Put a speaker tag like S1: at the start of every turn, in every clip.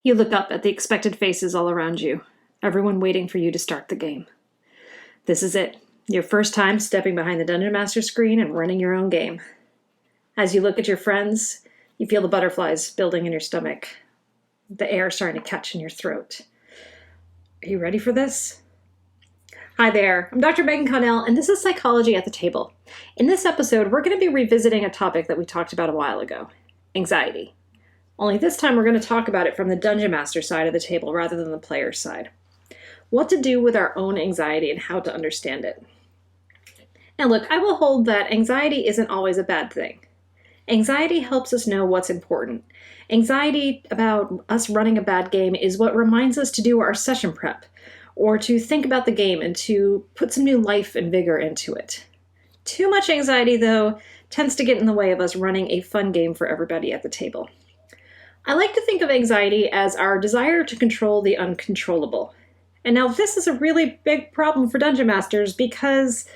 S1: You look up at the expected faces all around you, everyone waiting for you to start the game. This is it, your first time stepping behind the Dungeon Master screen and running your own game. As you look at your friends, you feel the butterflies building in your stomach, the air starting to catch in your throat. Are you ready for this? Hi there, I'm Dr. Megan Connell, and this is Psychology at the Table. In this episode, we're going to be revisiting a topic that we talked about a while ago, anxiety. Only this time we're going to talk about it from the Dungeon Master side of the table rather than the player side. What to do with our own anxiety and how to understand it. Now look, I will hold that anxiety isn't always a bad thing. Anxiety helps us know what's important. Anxiety about us running a bad game is what reminds us to do our session prep, or to think about the game and to put some new life and vigor into it. Too much anxiety, though, tends to get in the way of us running a fun game for everybody at the table. I like to think of anxiety as our desire to control the uncontrollable. And now this is a really big problem for Dungeon Masters because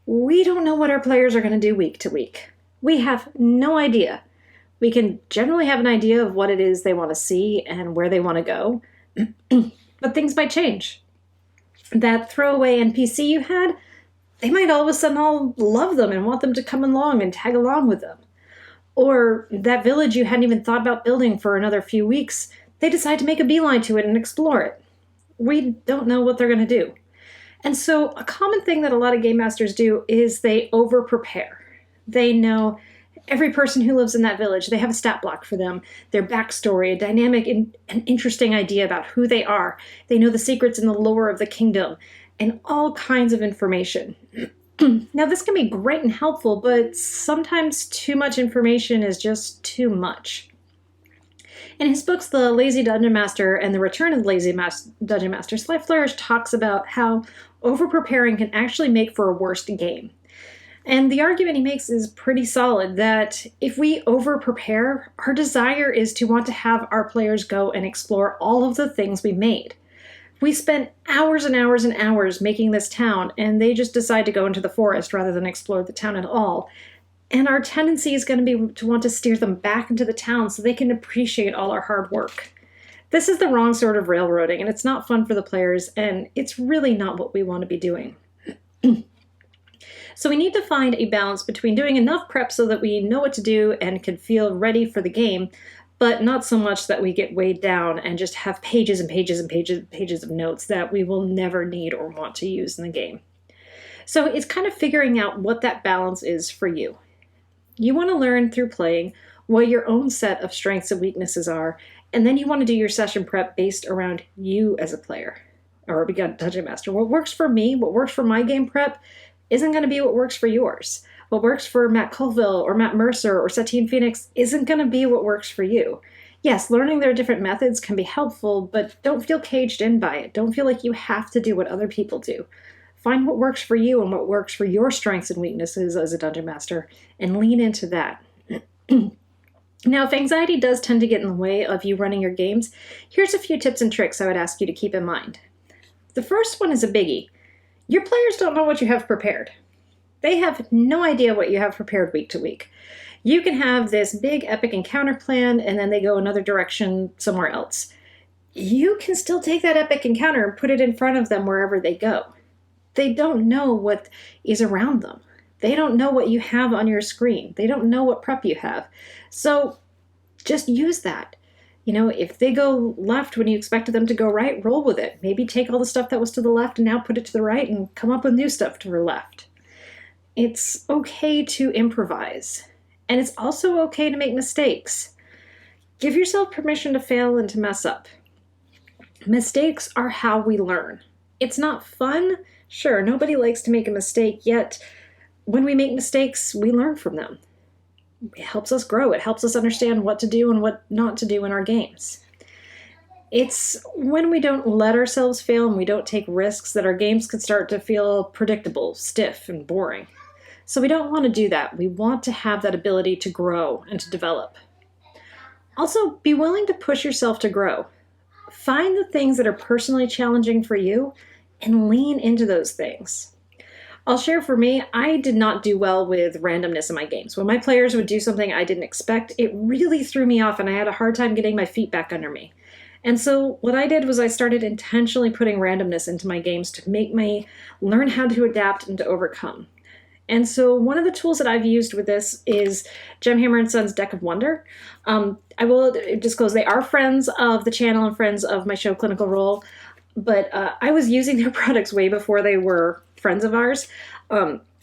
S1: we don't know what our players are going to do week to week. We have no idea. We can generally have an idea of what it is they want to see and where they want to go, but things might change. That throwaway NPC you had, they might all of a sudden all love them and want them to come along and tag along with them. Or that village you hadn't even thought about building for another few weeks, they decide to make a beeline to it and explore it. We don't know what they're going to do. And so a common thing that a lot of game masters do is they over-prepare. They know every person who lives in that village, they have a stat block for them, their backstory, a dynamic and an interesting idea about who they are. They know the secrets and the lore of the kingdom, and all kinds of information. Now, this can be great and helpful, but sometimes too much information is just too much. In his books, The Lazy Dungeon Master and The Return of the Lazy Dungeon Master, Sly Flourish talks about how over-preparing can actually make for a worse game. And the argument he makes is pretty solid, that if we over-prepare, our desire is to want to have our players go and explore all of the things we made. We spent hours and hours and hours making this town, and they just decide to go into the forest rather than explore the town at all. And our tendency is going to be to want to steer them back into the town so they can appreciate all our hard work. This is the wrong sort of railroading, and it's not fun for the players, and it's really not what we want to be doing. So we need to find a balance between doing enough prep so that we know what to do and can feel ready for the game, but not so much that we get weighed down and just have pages and pages and pages and pages of notes that we will never need or want to use in the game. So it's kind of figuring out what that balance is for you. You want to learn through playing what your own set of strengths and weaknesses are, and then you want to do your session prep based around you as a player, or a Dungeon Master. What works for me, what works for my game prep, isn't going to be what works for yours. What works for Matt Colville or Matt Mercer or Satine Phoenix isn't going to be what works for you. Yes, learning their different methods can be helpful, but don't feel caged in by it. Don't feel like you have to do what other people do. Find what works for you and what works for your strengths and weaknesses as a Dungeon Master, and lean into that. Now, if anxiety does tend to get in the way of you running your games, here's a few tips and tricks I would ask you to keep in mind. The first one is a biggie. Your players don't know what you have prepared. They have no idea what you have prepared week to week. You can have this big epic encounter plan and then they go another direction somewhere else. You can still take that epic encounter and put it in front of them wherever they go. They don't know what is around them. They don't know what you have on your screen. They don't know what prep you have. So just use that. You know, if they go left when you expected them to go right, roll with it. Maybe take all the stuff that was to the left and now put it to the right and come up with new stuff to the left. It's okay to improvise. And it's also okay to make mistakes. Give yourself permission to fail and to mess up. Mistakes are how we learn. It's not fun. Sure, nobody likes to make a mistake, yet when we make mistakes, we learn from them. It helps us grow. It helps us understand what to do and what not to do in our games. It's when we don't let ourselves fail and we don't take risks that our games can start to feel predictable, stiff, and boring. So we don't want to do that. We want to have that ability to grow and to develop. Also, be willing to push yourself to grow. Find the things that are personally challenging for you and lean into those things. I'll share for me, I did not do well with randomness in my games. When my players would do something I didn't expect, it really threw me off and I had a hard time getting my feet back under me. And so what I did was I started intentionally putting randomness into my games to make me learn how to adapt and to overcome. And so one of the tools that I've used with this is Gemhammer and Sons Deck of Wonder. I will disclose they are friends of the channel and friends of my show Clinical Role, but I was using their products way before they were friends of ours.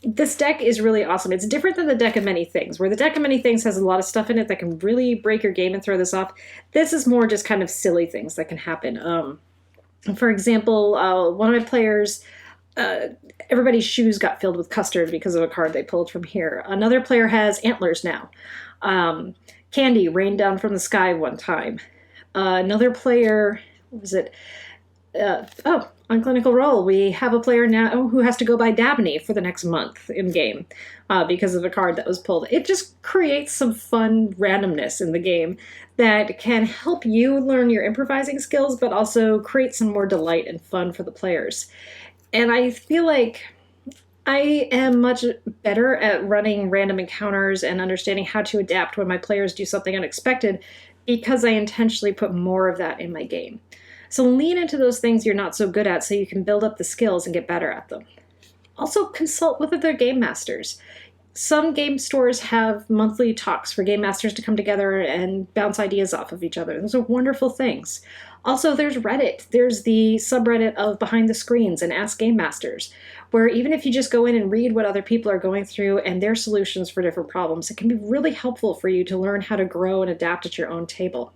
S1: This deck is really awesome. It's different than the Deck of Many Things, where the Deck of Many Things has a lot of stuff in it that can really break your game and throw this off. This is more just kind of silly things that can happen. For example, one of my players, everybody's shoes got filled with custard because of a card they pulled from here. Another player has antlers now. Candy rained down from the sky one time. Another player, what was it? On Clinical Role, we have a player now who has to go by Dabney for the next month in game because of a card that was pulled. It just creates some fun randomness in the game that can help you learn your improvising skills, but also create some more delight and fun for the players. And I feel like I am much better at running random encounters and understanding how to adapt when my players do something unexpected because I intentionally put more of that in my game. So lean into those things you're not so good at so you can build up the skills and get better at them. Also consult with other game masters. Some game stores have monthly talks for game masters to come together and bounce ideas off of each other. Those are wonderful things. Also, there's Reddit. There's the subreddit of Behind the Screens and Ask Game Masters, where even if you just go in and read what other people are going through and their solutions for different problems, it can be really helpful for you to learn how to grow and adapt at your own table.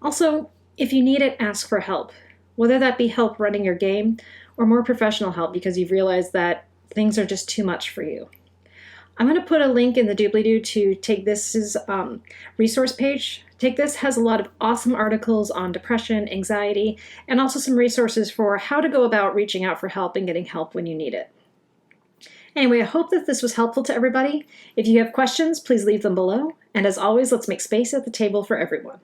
S1: Also, if you need it, ask for help, whether that be help running your game or more professional help because you've realized that things are just too much for you. I'm going to put a link in the doobly-doo to Take This's resource page. Take This has a lot of awesome articles on depression, anxiety, and also some resources for how to go about reaching out for help and getting help when you need it. Anyway, I hope that this was helpful to everybody. If you have questions, please leave them below. And as always, let's make space at the table for everyone.